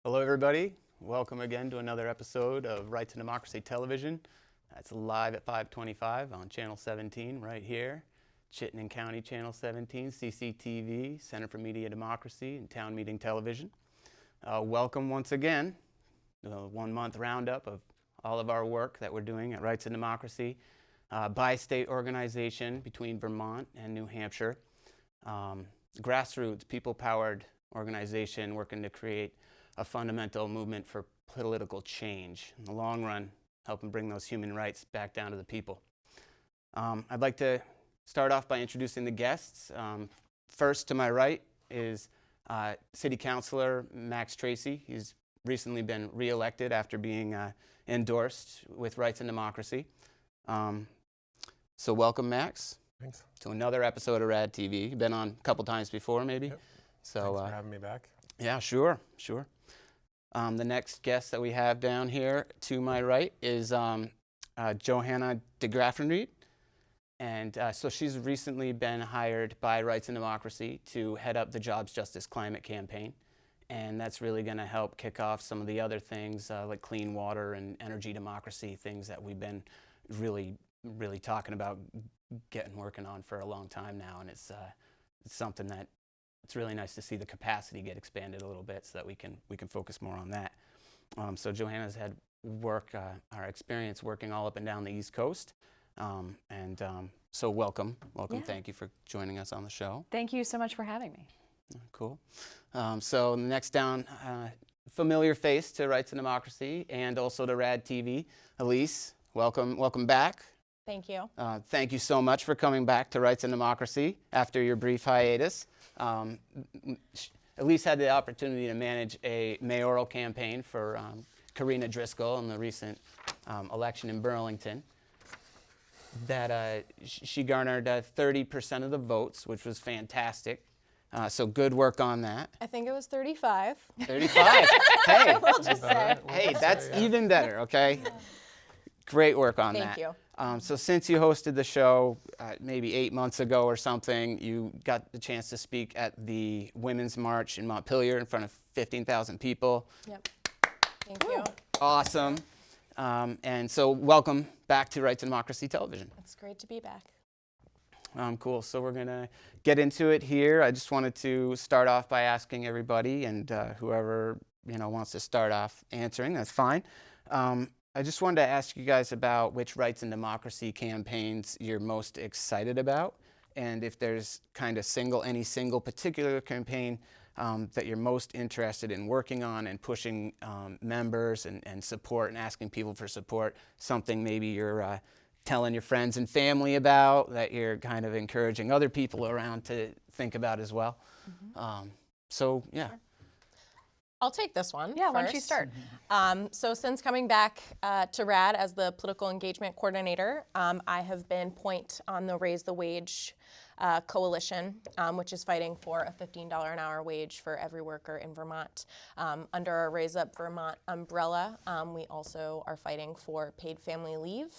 Hello, everybody. Welcome again to another episode of Rights and Democracy Television. That's live at 525 on Channel 17 right here. Chittenden County Channel 17, CCTV, Center for Media Democracy, and Town Meeting Television. Welcome once again to a one-month roundup of all of our work that we're doing at Rights and Democracy, bi-state organization between Vermont and New Hampshire. Grassroots, people-powered organization working to create a fundamental movement for political change. In the long run, helping bring those human rights back down to the people. I'd like to start off by introducing the guests. First to my right is City Councilor Max Tracy. He's recently been re-elected after being endorsed with Rights and Democracy. So welcome, Max. Thanks. To another episode of RADTV. You've been on a couple times before, maybe? Yep. So, Thanks for having me back. Yeah, sure. The next guest that we have down here to my right is Johanna de Graffenried. And so she's recently been hired by Rights and Democracy to head up the Jobs, Justice, Climate campaign. And that's really going to help kick off some of the other things like clean water and energy democracy, things that we've been really talking about working on for a long time now. And it's something that it's really nice to see the capacity get expanded a little bit so that we can focus more on that. So Johanna's had our experience working all up and down the East Coast. So welcome. Yeah. Thank you for joining us on the show. Thank you so much for having me. Cool. So next down, familiar face to Rights and Democracy and also to RADTV, Elise. Welcome back. Thank you. Thank you so much for coming back to Rights and Democracy after your brief hiatus. Elise had the opportunity to manage a mayoral campaign for Karina Driscoll in the recent election in Burlington. That she garnered 30% of the votes, which was fantastic. So good work on that. I think it was 35. 35. Hey, We'll just say. hey, that's even better. Okay. Great work on that. Thank you. So since you hosted the show maybe 8 months ago or something, you got the chance to speak at the Women's March in Montpelier in front of 15,000 people. Yep. Thank you. Awesome. And so welcome back to Rights and Democracy Television. It's great to be back. Cool. So we're going to get into it here. I just wanted to start off by asking everybody, and whoever wants to start off answering, that's fine. I just wanted to ask you guys about which Rights and Democracy campaigns you're most excited about, and if there's kind of any single particular campaign that you're most interested in working on and pushing members and support and asking people for support, something maybe you're telling your friends and family about that you're kind of encouraging other people around to think about as well. So, yeah. Sure. I'll take this one. Yeah, first. why don't you start? So since coming back to RAD as the political engagement coordinator, I have been point on the Raise the Wage coalition, which is fighting for a $15 an hour wage for every worker in Vermont. Under our Raise Up Vermont umbrella, we also are fighting for paid family leave,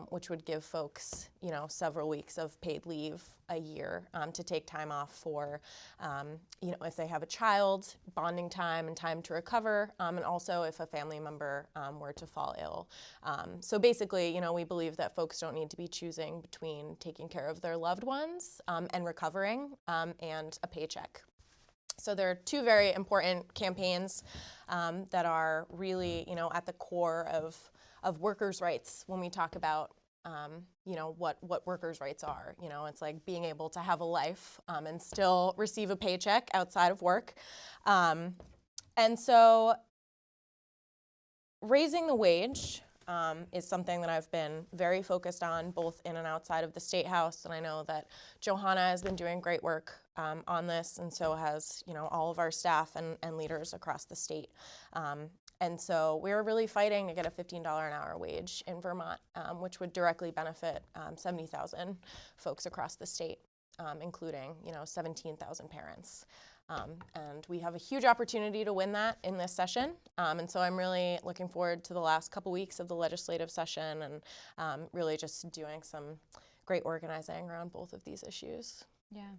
which would give folks, several weeks of paid leave a year to take time off for, if they have a child, bonding time and time to recover, and also if a family member were to fall ill. So basically, we believe that folks don't need to be choosing between taking care of their loved ones and recovering and a paycheck. So there are two very important campaigns that are really, at the core of workers' rights when we talk about what workers' rights are. It's like being able to have a life and still receive a paycheck outside of work. And so raising the wage is something that I've been very focused on both in and outside of the State House. And I know that Johanna has been doing great work on this, and so has all of our staff and leaders across the state. And so we're really fighting to get a $15 an hour wage in Vermont, which would directly benefit 70,000 folks across the state, including 17,000 parents. And we have a huge opportunity to win that in this session. And so I'm really looking forward to the last couple weeks of the legislative session and really just doing some great organizing around both of these issues. Yeah.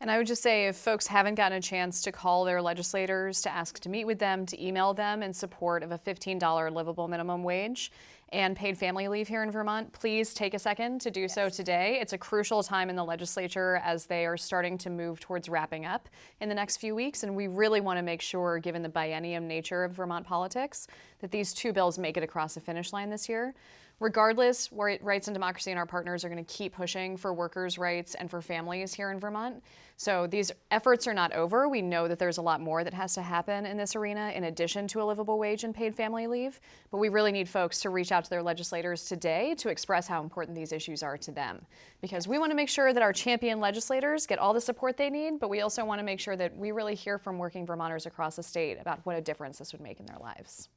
And I would just say, if folks haven't gotten a chance to call their legislators to ask to meet with them, to email them in support of a $15 livable minimum wage and paid family leave here in Vermont, please take a second to do so today. It's a crucial time in the legislature as they are starting to move towards wrapping up in the next few weeks, and we really want to make sure, given the biennium nature of Vermont politics, that these two bills make it across the finish line this year. Regardless, Rights and Democracy and our partners are going to keep pushing for workers' rights and for families here in Vermont. So these efforts are not over. We know that there's a lot more that has to happen in this arena in addition to a livable wage and paid family leave. But we really need folks to reach out to their legislators today to express how important these issues are to them. Because we want to make sure that our champion legislators get all the support they need, but we also want to make sure that we really hear from working Vermonters across the state about what a difference this would make in their lives.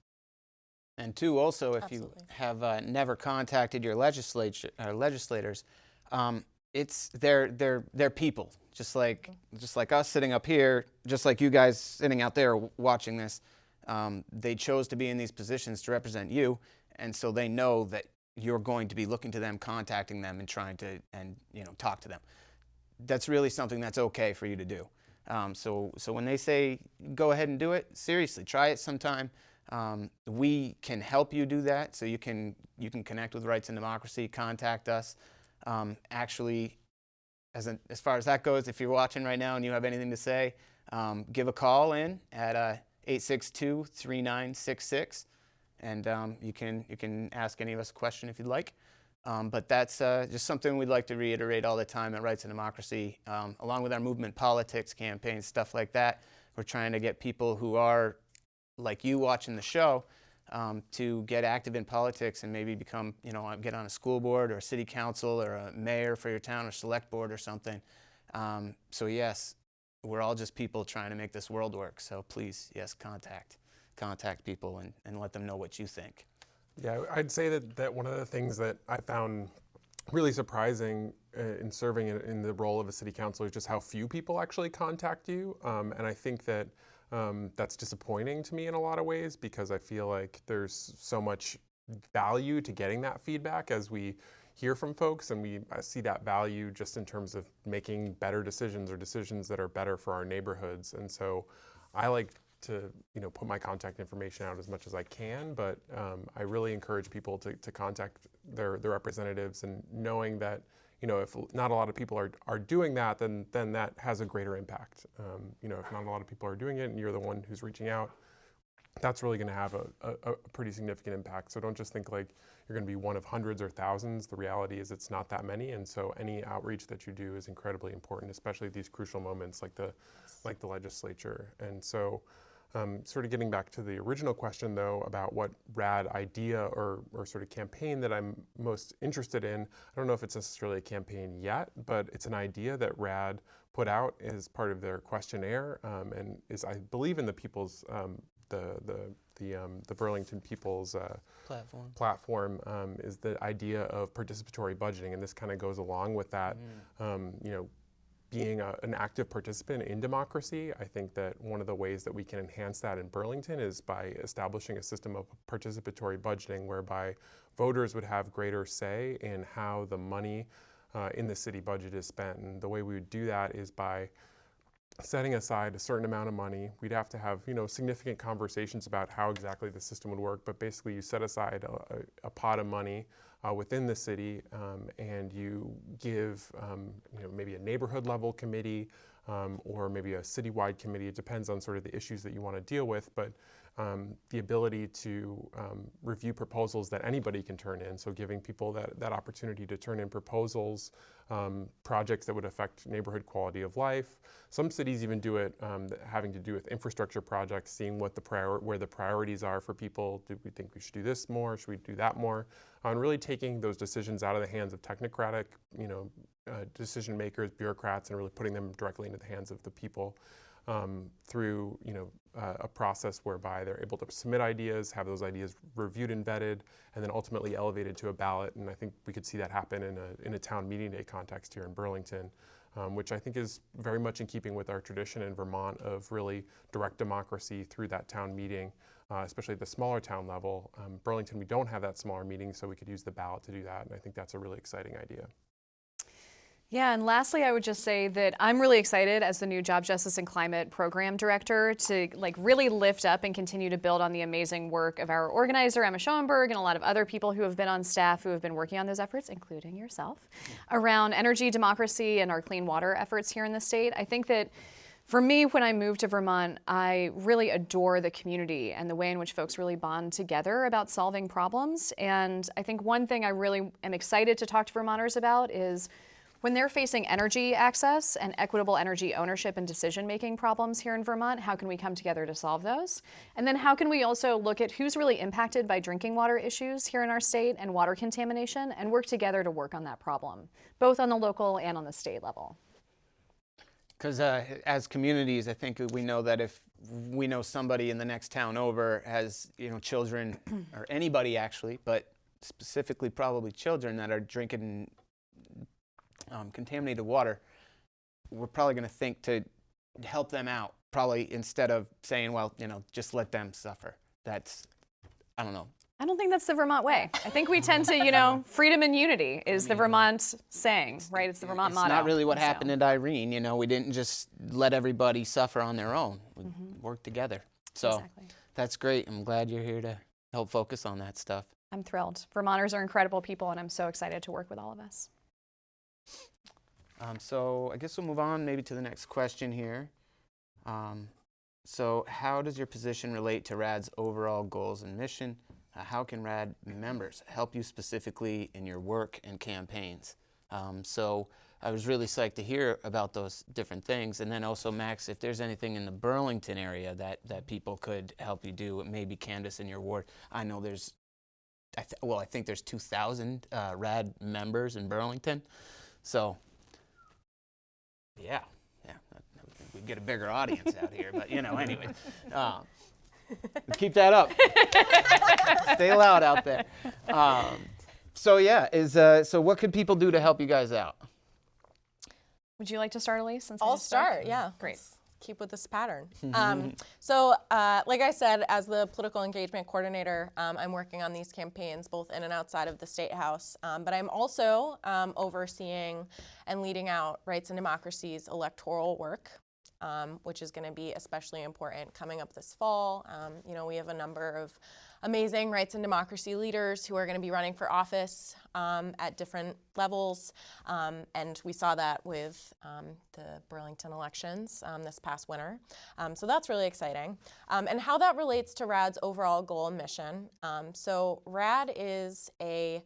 And two, also, if Absolutely. you have never contacted your legislators, they're people, just like us sitting up here, just like you guys sitting out there watching this. They chose to be in these positions to represent you, and so they know that you're going to be looking to them, contacting them, and trying to talk to them. That's really something that's okay for you to do. So when they say go ahead and do it, seriously, try it sometime. We can help you do that, so you can connect with Rights and Democracy, contact us. Actually, as far as that goes, if you're watching right now and you have anything to say, give a call in at 862-3966, and you can ask any of us a question if you'd like. But that's just something we'd like to reiterate all the time at Rights and Democracy, along with our movement politics campaigns, stuff like that. We're trying to get people who are like you watching the show to get active in politics and maybe become, get on a school board or a city council or a mayor for your town or select board or something. So yes, we're all just people trying to make this world work. So please, yes, contact people and let them know what you think. Yeah, I'd say that one of the things that I found really surprising in serving in the role of a city councilor is just how few people actually contact you. And I think that that's disappointing to me in a lot of ways, because I feel like there's so much value to getting that feedback as we hear from folks, and I see that value just in terms of making better decisions or decisions that are better for our neighborhoods. And so I like to put my contact information out as much as I can, but I really encourage people to contact their representatives, and knowing that if not a lot of people are doing that, then that has a greater impact. If not a lot of people are doing it and you're the one who's reaching out, that's really going to have a pretty significant impact. So don't just think like you're going to be one of hundreds or thousands. The reality is it's not that many, and so any outreach that you do is incredibly important, especially at these crucial moments like the legislature. And so sort of getting back to the original question, though, about what RAD idea or sort of campaign that I'm most interested in, I don't know if it's necessarily a campaign yet, but it's an idea that RAD put out as part of their questionnaire, and is, I believe, in the people's the Burlington People's platform is the idea of participatory budgeting, and this kind of goes along with that. Being an active participant in democracy, I think that one of the ways that we can enhance that in Burlington is by establishing a system of participatory budgeting, whereby voters would have greater say in how the money in the city budget is spent. And the way we would do that is by setting aside a certain amount of money. We'd have to have significant conversations about how exactly the system would work, but basically you set aside a pot of money within the city, and you give maybe a neighborhood level committee or maybe a citywide committee. It depends on sort of the issues that you want to deal with, but the ability to review proposals that anybody can turn in. So giving people that opportunity to turn in proposals, projects that would affect neighborhood quality of life. Some cities even do it having to do with infrastructure projects, seeing what where the priorities are for people. Do we think we should do this more? Should we do that more? And really taking those decisions out of the hands of technocratic, decision makers, bureaucrats, and really putting them directly into the hands of the people. Through a process whereby they're able to submit ideas, have those ideas reviewed and vetted, and then ultimately elevated to a ballot. And I think we could see that happen in a town meeting day context here in Burlington, which I think is very much in keeping with our tradition in Vermont of really direct democracy through that town meeting, especially at the smaller town level. Burlington, we don't have that smaller meeting, so we could use the ballot to do that, and I think that's a really exciting idea. Yeah, and lastly, I would just say that I'm really excited as the new Job Justice and Climate Program Director to really lift up and continue to build on the amazing work of our organizer, Emma Schoenberg, and a lot of other people who have been on staff who have been working on those efforts, including yourself, around energy democracy and our clean water efforts here in the state. I think that for me, when I moved to Vermont, I really adore the community and the way in which folks really bond together about solving problems. And I think one thing I really am excited to talk to Vermonters about is when they're facing energy access and equitable energy ownership and decision-making problems here in Vermont, how can we come together to solve those? And then how can we also look at who's really impacted by drinking water issues here in our state and water contamination and work together to work on that problem, both on the local and on the state level? Because as communities, I think we know that if we know somebody in the next town over has, children, or anybody actually, but specifically probably children that are drinking contaminated water, we're probably going to think to help them out, probably instead of saying, well, just let them suffer. That's, I don't know. I don't think that's the Vermont way. I think we tend to, freedom and unity is the Vermont saying, right? It's the Vermont motto. It's not really what happened at Irene. We didn't just let everybody suffer on their own. We worked together. So Exactly. That's great. I'm glad you're here to help focus on that stuff. I'm thrilled. Vermonters are incredible people, and I'm so excited to work with all of us. So I guess we'll move on maybe to the next question here. So how does your position relate to RAD's overall goals and mission? How can RAD members help you specifically in your work and campaigns? So I was really psyched to hear about those different things. And then also, Max, if there's anything in the Burlington area that people could help you do, maybe Candace in your ward. I know there's, I think there's 2,000 RAD members in Burlington. So yeah, we'd get a bigger audience out here, but anyway, keep that up. Stay loud out there. So yeah, so what could people do to help you guys out? Would you like to start, Elise? Since I'll start, yeah. Great. Let's keep with this pattern. So like I said, as the political engagement coordinator, I'm working on these campaigns both in and outside of the State House, but I'm also overseeing and leading out Rights and Democracy's electoral work, which is going to be especially important coming up this fall. We have a number of amazing Rights and Democracy leaders who are going to be running for office at different levels, and we saw that with the Burlington elections this past winter. So that's really exciting. And how that relates to RAD's overall goal and mission. So RAD is a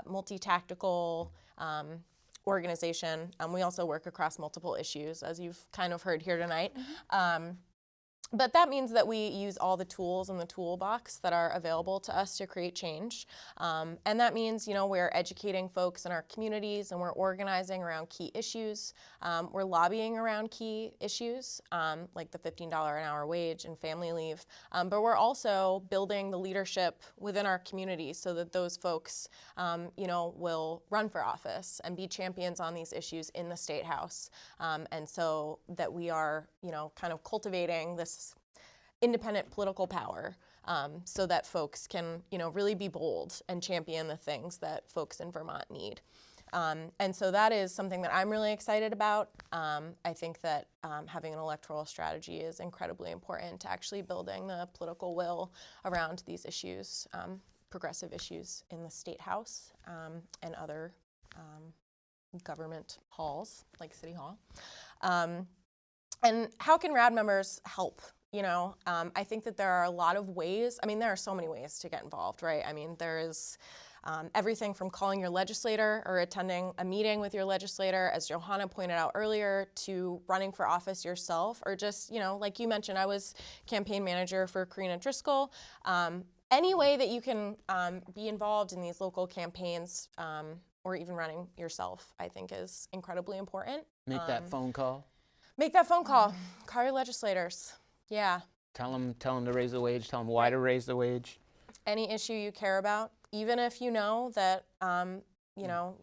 multi-tactical organization. We also work across multiple issues, as you've kind of heard here tonight. But that means that we use all the tools in the toolbox that are available to us to create change. And that means, we're educating folks in our communities and we're organizing around key issues. We're lobbying around key issues, like the $15 an hour wage and family leave. But we're also building the leadership within our communities so that those folks, will run for office and be champions on these issues in the State House. And so that we are, kind of cultivating this independent political power so that folks can, really be bold and champion the things that folks in Vermont need. And so that is something that I'm really excited about. I think that having an electoral strategy is incredibly important to actually building the political will around these issues, progressive issues in the State House and other government halls like City Hall. And how can RAD members help? I think that there are a lot of ways. There are so many ways to get involved, right? There is everything from calling your legislator or attending a meeting with your legislator, as Johanna pointed out earlier, to running for office yourself, or just, like you mentioned, I was campaign manager for Karina Driscoll. Any way that you can be involved in these local campaigns or even running yourself, I think is incredibly important. Make that phone call. Make that phone call. Call your legislators. Yeah. Tell them to raise the wage. Tell them why to raise the wage. Any issue you care about, even if you know that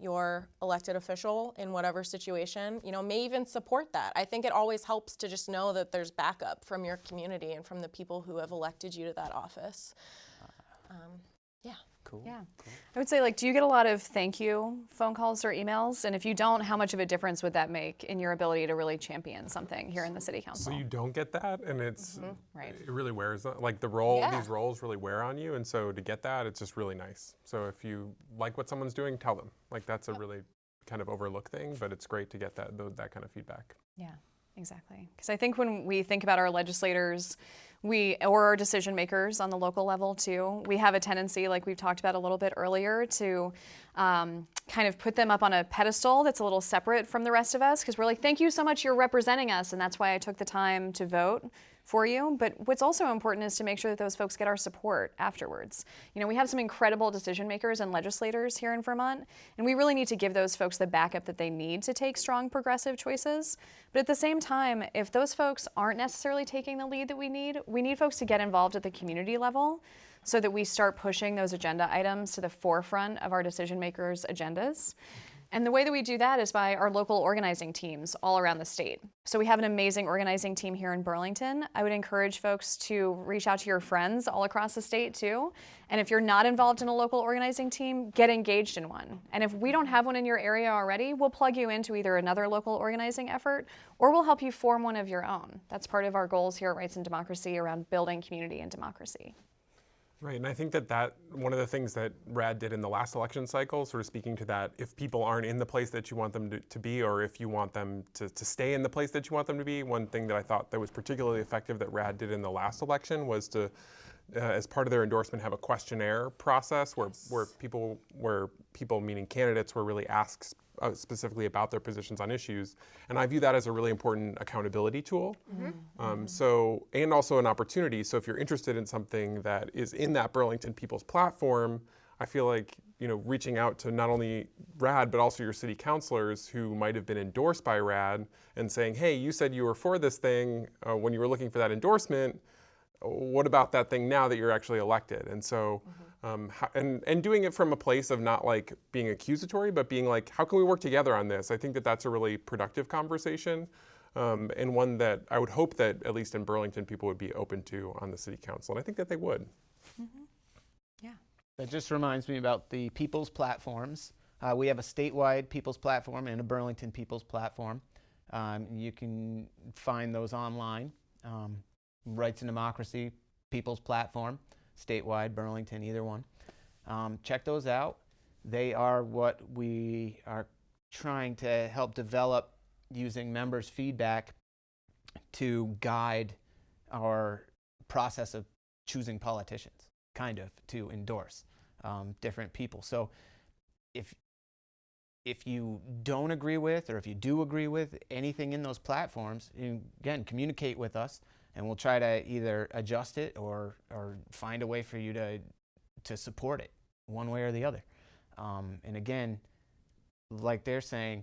your elected official in whatever situation, may even support that. I think it always helps to just know that there's backup from your community and from the people who have elected you to that office. Yeah. Cool. Yeah. I would say, like, do you get a lot of thank you phone calls or emails? And if you don't, how much of a difference would that make in your ability to really champion something here in the city council? So you don't get that, and it's Right. it really wears like the role. Yeah. These roles really wear on you, and so to get that, it's just really nice. So if you like what someone's doing, tell them. Like that's a really kind of overlooked thing, but it's great to get that kind of feedback. Yeah, exactly. Because I think when we think about our legislators, or our decision makers on the local level too, we have a tendency, like we've talked about a little bit earlier, to kind of put them up on a pedestal that's a little separate from the rest of us, because we're like, thank you so much, you're representing us, and that's why I took the time to vote for you. But what's also important is to make sure that those folks get our support afterwards. You know, we have some incredible decision makers and legislators here in Vermont, and we really need to give those folks the backup that they need to take strong progressive choices. But at the same time, if those folks aren't necessarily taking the lead that we need folks to get involved at the community level so that we start pushing those agenda items to the forefront of our decision makers' agendas. And the way that we do that is by our local organizing teams all around the state. So we have an amazing organizing team here in Burlington. I would encourage folks to reach out to your friends all across the state too. And if you're not involved in a local organizing team, get engaged in one. And if we don't have one in your area already, we'll plug you into either another local organizing effort or we'll help you form one of your own. That's part of our goals here at Rights and Democracy around building community and democracy. Right, and I think that one of the things that RAD did in the last election cycle, sort of speaking to that, if people aren't in the place that you want them to be, or if you want them to stay in the place that you want them to be, one thing that I thought that was particularly effective that RAD did in the last election was to, as part of their endorsement, have a questionnaire process where people, meaning candidates, were really asked specifically about their positions on issues, and I view that as a really important accountability tool. So, and also an opportunity. So if you're interested in something that is in that Burlington People's Platform, I feel like, you know, reaching out to not only RAD but also your city councilors who might have been endorsed by RAD and saying, hey, you said you were for this thing when you were looking for that endorsement. What about that thing now that you're actually elected? And so, and doing it from a place of not like being accusatory, but being like, how can we work together on this? I think that that's a really productive conversation, and one that I would hope that at least in Burlington people would be open to on the city council, and I think that they would. Yeah. That just reminds me about the People's Platforms. We have a statewide People's Platform and a Burlington People's Platform. You can find those online. Rights and Democracy, People's Platform, statewide, Burlington, either one. Check those out. They are what we are trying to help develop using members' feedback to guide our process of choosing politicians, kind of, to endorse different people. So if you don't agree with, or if you do agree with anything in those platforms, again, communicate with us. And we'll try to either adjust it or find a way for you to support it one way or the other. And again, like they're saying,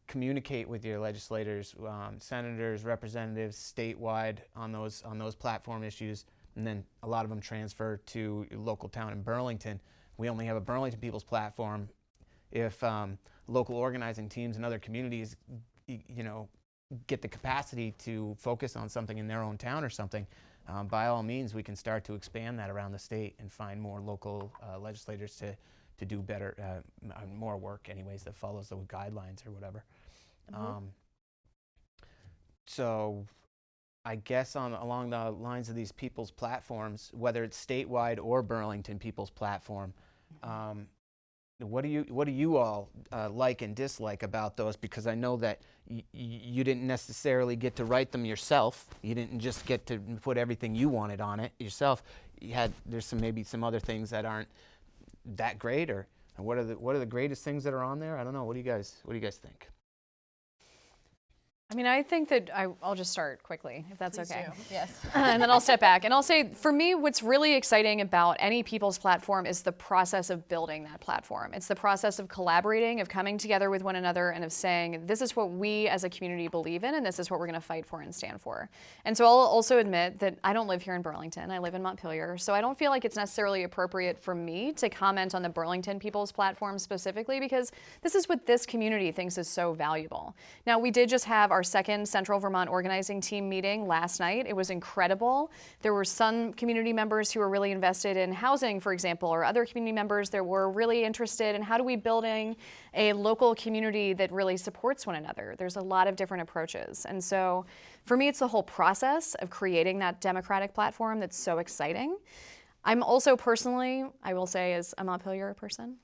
communicate with your legislators, senators, representatives, statewide on those platform issues. And then a lot of them transfer to your local town in Burlington. We only have a Burlington People's Platform. If local organizing teams in other communities, you know, get the capacity to focus on something in their own town or something, by all means we can start to expand that around the state and find more local legislators to do better, more work anyways that follows the guidelines or whatever. So I guess along the lines of these people's platforms, whether it's statewide or Burlington People's Platform, what do you all like and dislike about those? Because I know that you didn't necessarily get to write them yourself. You didn't just get to put everything you wanted on it yourself. There's maybe some other things that aren't that great, or what are the greatest things that are on there? I don't know. What do you guys think? I mean, I think that I'll just start quickly, if that's Please okay. do. Yes. And then I'll step back. And I'll say, for me, what's really exciting about any people's platform is the process of building that platform. It's the process of collaborating, of coming together with one another, and of saying, this is what we as a community believe in, and this is what we're going to fight for and stand for. And so I'll also admit that I don't live here in Burlington. I live in Montpelier. So I don't feel like it's necessarily appropriate for me to comment on the Burlington People's Platform specifically, because this is what this community thinks is so valuable. Now, we did just have our second Central Vermont organizing team meeting last night. It was incredible. There were some community members who were really invested in housing, for example, or other community members that were really interested in how do we building a local community that really supports one another. There's a lot of different approaches. And so for me, it's the whole process of creating that democratic platform that's so exciting. I'm also personally, I will say as a Montpelier person,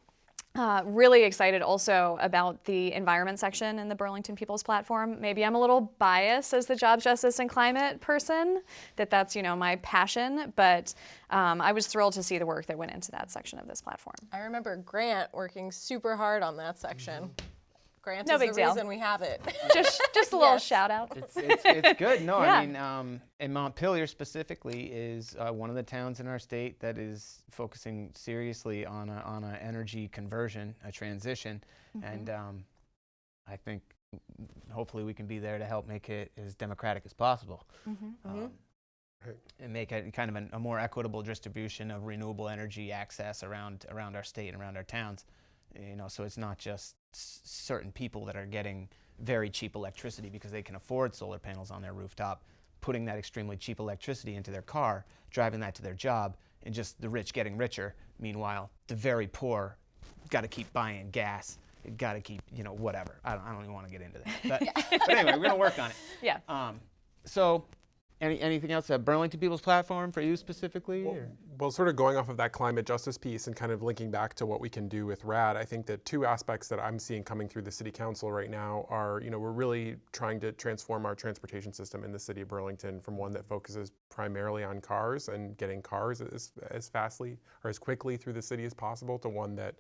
really excited also about the environment section in the Burlington People's Platform. Maybe I'm a little biased as the jobs, justice, and climate person, that's, my passion, but I was thrilled to see the work that went into that section of this platform. I remember Grant working super hard on that section. Grant No is big the deal. reason we have it. Just a little Yes. shout out. It's good. No, Yeah. I mean, and Montpelier specifically is one of the towns in our state that is focusing seriously on a energy conversion, a transition, and I think hopefully we can be there to help make it as democratic as possible. And make it kind of a more equitable distribution of renewable energy access around our state and around our towns. So it's not just certain people that are getting very cheap electricity because they can afford solar panels on their rooftop, putting that extremely cheap electricity into their car, driving that to their job, and just the rich getting richer. Meanwhile, the very poor got to keep buying gas. Got to keep, whatever. I don't even want to get into that. But anyway, we're going to work on it. Yeah. So anything else? Burlington People's Platform for you specifically? Well, sort of going off of that climate justice piece and kind of linking back to what we can do with RAD, I think that two aspects that I'm seeing coming through the City Council right now are, we're really trying to transform our transportation system in the city of Burlington from one that focuses primarily on cars and getting cars as fastly or as quickly through the city as possible to one that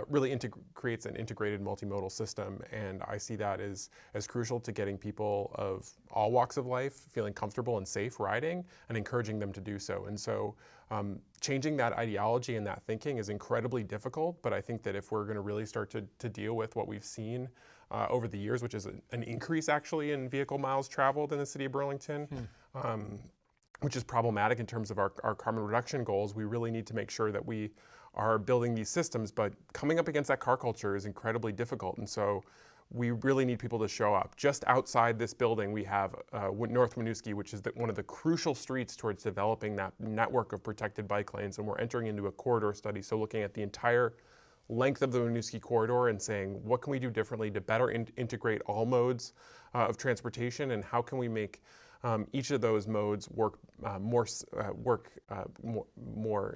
really creates an integrated multimodal system, and I see that as crucial to getting people of all walks of life feeling comfortable and safe riding and encouraging them to do so. And so changing that ideology and that thinking is incredibly difficult, but I think that if we're going to really start to deal with what we've seen over the years, which is an increase actually in vehicle miles traveled in the city of Burlington, which is problematic in terms of our carbon reduction goals, we really need to make sure that we are building these systems, but coming up against that car culture is incredibly difficult. And so we really need people to show up. Just outside this building, we have North Winooski, which is one of the crucial streets towards developing that network of protected bike lanes. And we're entering into a corridor study. So looking at the entire length of the Winooski corridor and saying, what can we do differently to better integrate all modes of transportation, and how can we make each of those modes work more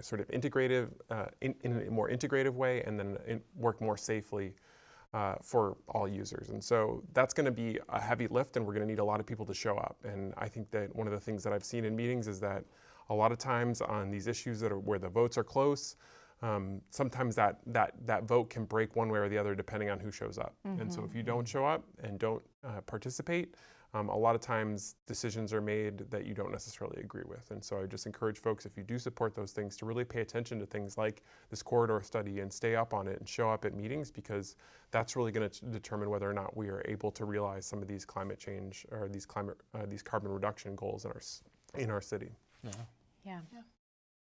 sort of integrative in a more integrative way, and then work more safely for all users. And so that's going to be a heavy lift, and we're going to need a lot of people to show up. And I think that one of the things that I've seen in meetings is that a lot of times on these issues where the votes are close, sometimes that vote can break one way or the other depending on who shows up. And so if you don't show up and don't participate, a lot of times decisions are made that you don't necessarily agree with. And so I just encourage folks, if you do support those things, to really pay attention to things like this corridor study and stay up on it and show up at meetings, because that's really going to determine whether or not we are able to realize some of these climate change or these carbon reduction goals in our city. Yeah.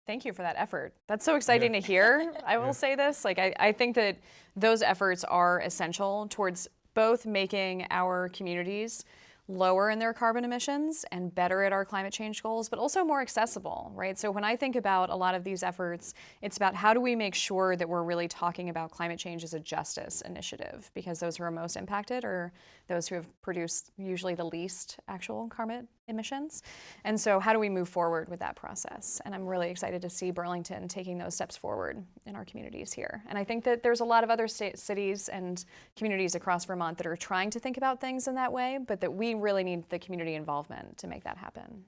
Thank you for that effort. That's so exciting to hear. I will say this, I think that those efforts are essential towards both making our communities lower in their carbon emissions and better at our climate change goals, but also more accessible, right? So when I think about a lot of these efforts, it's about how do we make sure that we're really talking about climate change as a justice initiative, because those who are most impacted are those who have produced usually the least actual carbon emissions. And so how do we move forward with that process? And I'm really excited to see Burlington taking those steps forward in our communities here. And I think that there's a lot of other cities and communities across Vermont that are trying to think about things in that way, but that we really need the community involvement to make that happen.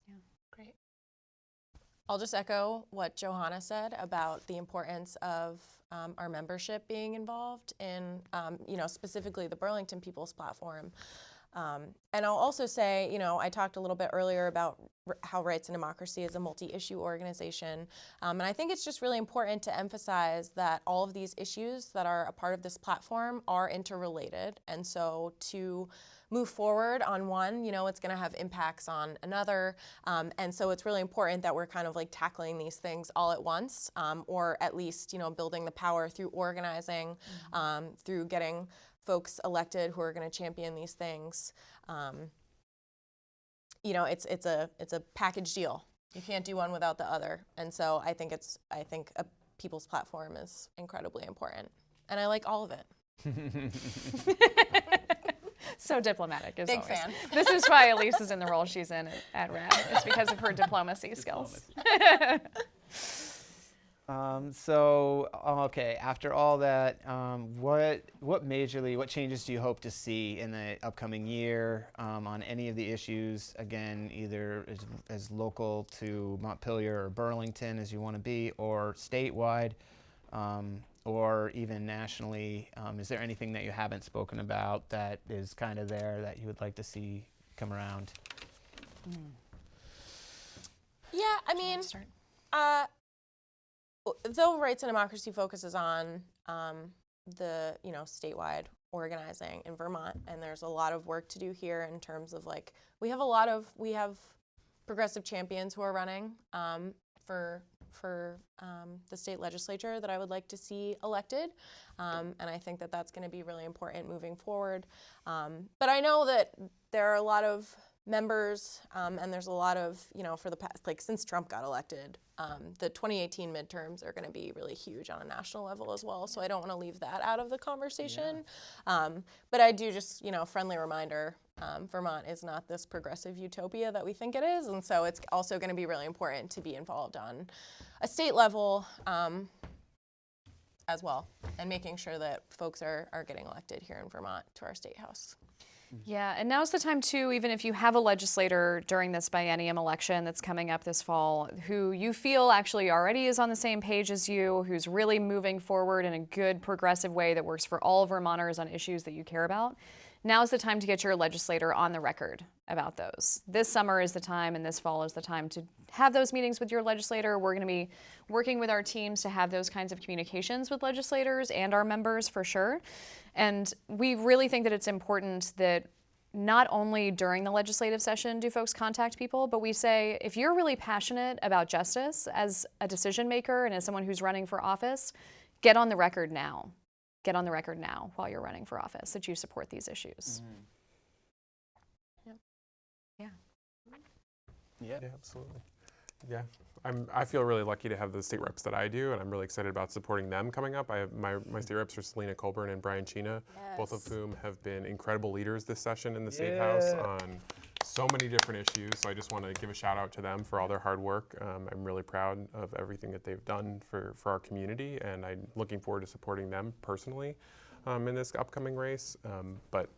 Yeah, great. I'll just echo what Johanna said about the importance of our membership being involved in, specifically the Burlington People's Platform. And I'll also say, I talked a little bit earlier about how Rights and Democracy is a multi-issue organization. And I think it's just really important to emphasize that all of these issues that are a part of this platform are interrelated. And so to move forward on one, it's going to have impacts on another. And so it's really important that we're kind of like tackling these things all at once, or at least, building the power through organizing, through getting folks elected who are going to champion these things. You know, it's a package deal. You can't do one without the other. And so I think a people's platform is incredibly important. And I like all of it. So diplomatic, as Big always. fan. This is why Elise is in the role she's in at RAD. It's because of her diplomacy skills. Okay, after all that, what changes do you hope to see in the upcoming year on any of the issues? Again, either as local to Montpelier or Burlington as you want to be, or statewide, or even nationally. Is there anything that you haven't spoken about that is kind of there that you would like to see come around? Yeah, I mean, Start. though Rights and Democracy focuses on the statewide organizing in Vermont, and there's a lot of work to do here in terms of like we have progressive champions who are running for the state legislature that I would like to see elected, and I think that that's going to be really important moving forward. But I know that there are a lot of members, and there's a lot of, for the past, like since Trump got elected, the 2018 midterms are going to be really huge on a national level as well. So I don't want to leave that out of the conversation. Yeah. But I do just, friendly reminder, Vermont is not this progressive utopia that we think it is. And so it's also going to be really important to be involved on a state level as well, and making sure that folks are getting elected here in Vermont to our state house. Yeah, and now's the time too, even if you have a legislator during this biennium election that's coming up this fall, who you feel actually already is on the same page as you, who's really moving forward in a good progressive way that works for all Vermonters on issues that you care about. Now's the time to get your legislator on the record about those. This summer is the time, and this fall is the time to have those meetings with your legislator. We're going to be working with our teams to have those kinds of communications with legislators and our members for sure. And we really think that it's important that not only during the legislative session do folks contact people, but we say, if you're really passionate about justice as a decision maker and as someone who's running for office, get on the record now. Get on the record now while you're running for office that you support these issues. Yeah, absolutely. Yeah, I feel really lucky to have the state reps that I do, and I'm really excited about supporting them coming up. I have my state reps are Selena Colburn and Brian Chena, both of whom have been incredible leaders this session in the State House on so many different issues. So I just want to give a shout out to them for all their hard work. I'm really proud of everything that they've done for our community, and I'm looking forward to supporting them personally in this upcoming race. But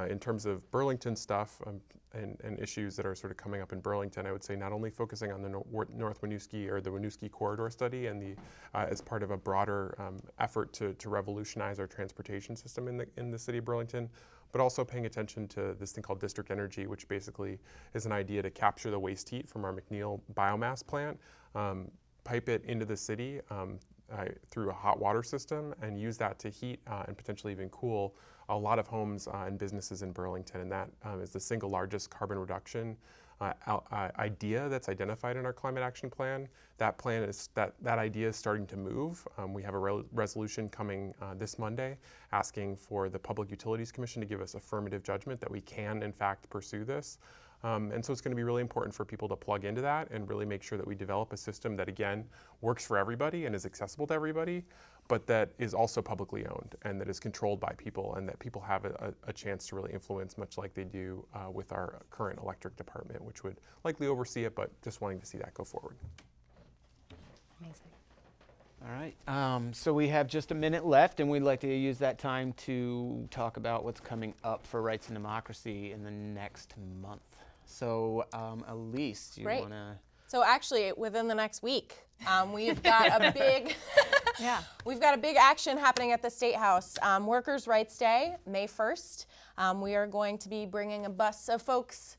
in terms of Burlington stuff and issues that are sort of coming up in Burlington, I would say not only focusing on the North Winooski or the Winooski Corridor study and as part of a broader effort to revolutionize our transportation system in the city of Burlington, but also paying attention to this thing called district energy, which basically is an idea to capture the waste heat from our McNeil biomass plant, pipe it into the city through a hot water system, and use that to heat and potentially even cool a lot of homes and businesses in Burlington. And that is the single largest carbon reduction idea that's identified in our climate action plan. That idea is starting to move. We have a resolution coming this Monday asking for the Public Utilities Commission to give us affirmative judgment that we can in fact pursue this. And so it's going to be really important for people to plug into that and really make sure that we develop a system that, again, works for everybody and is accessible to everybody, but that is also publicly owned and that is controlled by people, and that people have a chance to really influence, much like they do with our current electric department, which would likely oversee it, but just wanting to see that go forward. Amazing. All right, so we have just a minute left, and we'd like to use that time to talk about what's coming up for Rights and Democracy in the next month. So, Elise, do you want to? So actually, within the next week, we've got a big, we've got a big action happening at the State House. Workers' Rights Day, May 1st. We are going to be bringing a bus of folks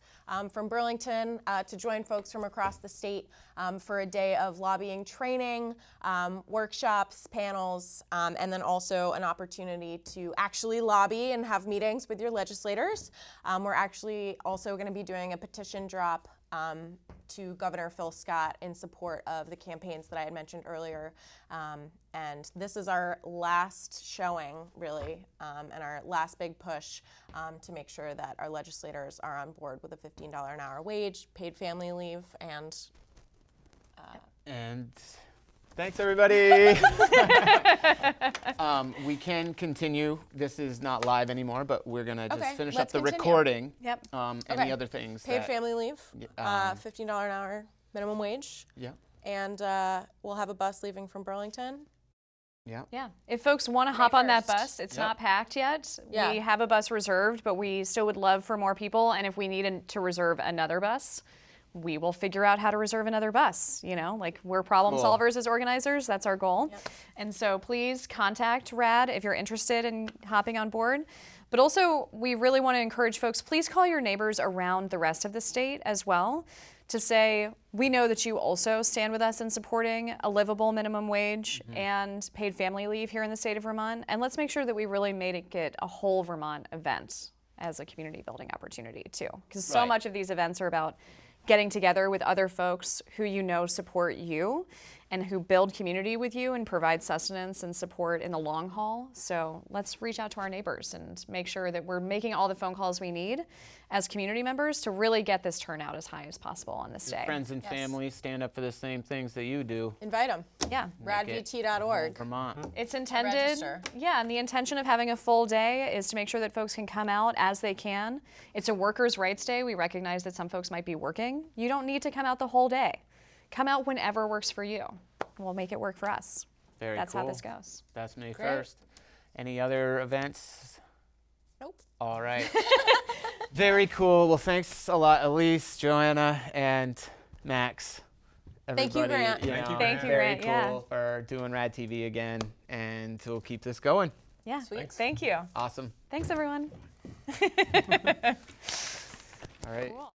from Burlington to join folks from across the state for a day of lobbying training, workshops, panels, and then also an opportunity to actually lobby and have meetings with your legislators. We're actually also going to be doing a petition drop to Governor Phil Scott in support of the campaigns that I had mentioned earlier. And this is our last showing, really, and our last big push to make sure that our legislators are on board with a $15 an hour wage, paid family leave, and thanks, everybody. We can continue. This is not live anymore, but we're going to just Okay, finish up let's the continue. recording. Yep. Any Okay. other things? paid that- family leave, $15 an hour minimum wage, Yeah. and we'll have a bus leaving from Burlington. Yeah. Yeah. If folks want to hop on that 1st. bus, it's Yep. not packed yet. Yeah. We have a bus reserved, but we still would love for more people. And if we need to reserve another bus, we will figure out how to reserve another bus. You know, like we're problem Cool. solvers as organizers. That's our goal. And so please contact RAD if you're interested in hopping on board. But also, we really want to encourage folks, please call your neighbors around the rest of the state as well to say, we know that you also stand with us in supporting a livable minimum wage and paid family leave here in the state of Vermont. And let's make sure that we really make it a whole Vermont event as a community building opportunity too. Because so Right. much of these events are about getting together with other folks who you know support you and who build community with you and provide sustenance and support in the long haul. So let's reach out to our neighbors and make sure that we're making all the phone calls we need as community members to really get this turnout as high as possible on this day. Friends and family stand up for the same things that you do. Invite them. Yeah. radvt.org. Vermont. It's intended, Register. yeah, and the intention of having a full day is to make sure that folks can come out as they can. It's a workers' rights day. We recognize that some folks might be working. You don't need to come out the whole day. Come out whenever works for you. We'll make it work for us. Very That's cool. how this goes. That's May Great. 1st. Any other events? Nope. All right. Very cool. Well, thanks a lot, Elise, Joanna, and Max. Thank you, Everybody, Grant. Thank you, know, Grant. Thank you, very Grant, yeah. cool for doing RADTV again, and we'll keep this going. Yeah. Sweet. Thank you. Awesome. Thanks, everyone. All right. Cool.